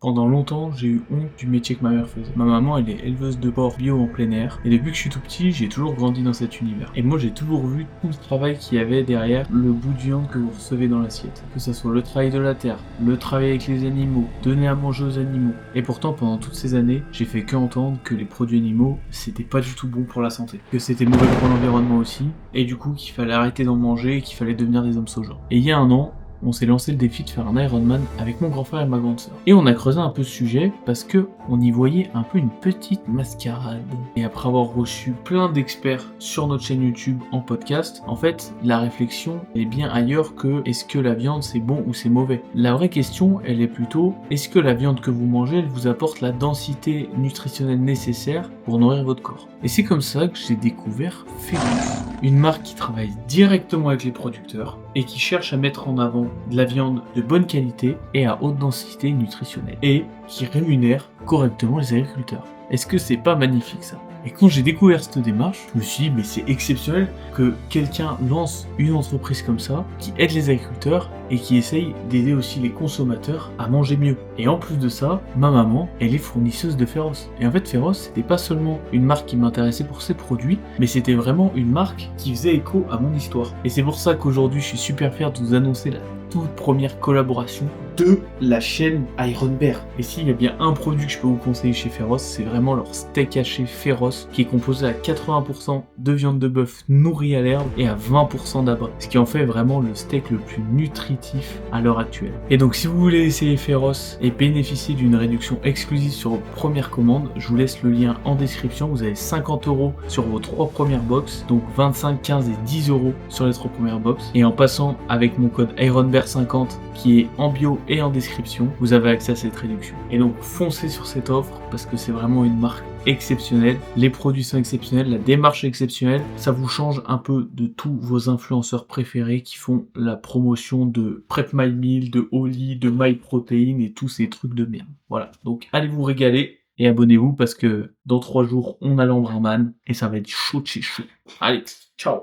Pendant longtemps, j'ai eu honte du métier que ma mère faisait. Ma maman, elle est éleveuse de porc bio en plein air, et depuis que je suis tout petit, j'ai toujours grandi dans cet univers. Et moi, j'ai toujours vu tout le travail qu'il y avait derrière le bout de viande que vous recevez dans l'assiette. Que ce soit le travail de la terre, le travail avec les animaux, donner à manger aux animaux. Et pourtant, pendant toutes ces années, j'ai fait qu'entendre que les produits animaux, c'était pas du tout bon pour la santé. Que c'était mauvais pour l'environnement aussi, et du coup, qu'il fallait arrêter d'en manger et qu'il fallait devenir des hommes soja. Et il y a un an, on s'est lancé le défi de faire un Ironman avec mon grand frère et ma grande sœur. Et on a creusé un peu ce sujet parce que on y voyait un peu une petite mascarade. Et après avoir reçu plein d'experts sur notre chaîne YouTube en podcast, en fait, la réflexion est bien ailleurs que est-ce que la viande c'est bon ou c'est mauvais. La vraie question, elle est plutôt est-ce que la viande que vous mangez, elle vous apporte la densité nutritionnelle nécessaire pour nourrir votre corps. Et c'est comme ça que j'ai découvert Féroce, une marque qui travaille directement avec les producteurs et qui cherche à mettre en avant de la viande de bonne qualité et à haute densité nutritionnelle, et qui rémunère correctement les agriculteurs. Est-ce que c'est pas magnifique ça? Et quand j'ai découvert cette démarche, je me suis dit mais c'est exceptionnel que quelqu'un lance une entreprise comme ça, qui aide les agriculteurs et qui essaye d'aider aussi les consommateurs à manger mieux. Et en plus de ça, ma maman, elle est fournisseuse de Féroce. Et en fait Féroce, c'était pas seulement une marque qui m'intéressait pour ses produits, mais c'était vraiment une marque qui faisait écho à mon histoire. Et c'est pour ça qu'aujourd'hui je suis super fier de vous annoncer la toute première collaboration de la chaîne Iron Bear. Et s'il y a bien un produit que je peux vous conseiller chez Féroce, c'est vraiment leur steak haché Féroce, qui est composé à 80% de viande de bœuf nourrie à l'herbe et à 20% d'abats, ce qui en fait vraiment le steak le plus nutritif à l'heure actuelle. Et donc si vous voulez essayer Féroce et bénéficier d'une réduction exclusive sur vos premières commandes, je vous laisse le lien en description. Vous avez 50€ sur vos 3 premières box, donc 25, 15 et 10€ sur les 3 premières box. Et en passant avec mon code IronBear50 qui est en bio et en description, vous avez accès à cette réduction. Et donc foncez sur cette offre parce que c'est vraiment une marque exceptionnelle, les produits sont exceptionnels, la démarche est exceptionnelle, ça vous change un peu de tous vos influenceurs préférés qui font la promotion de Prep My Meal, de Oli, de My Protein et tous ces trucs de merde. Voilà, donc allez vous régaler et abonnez-vous parce que dans 3 jours on a l'Ambraman et ça va être chaud de chez chaud. Allez, ciao!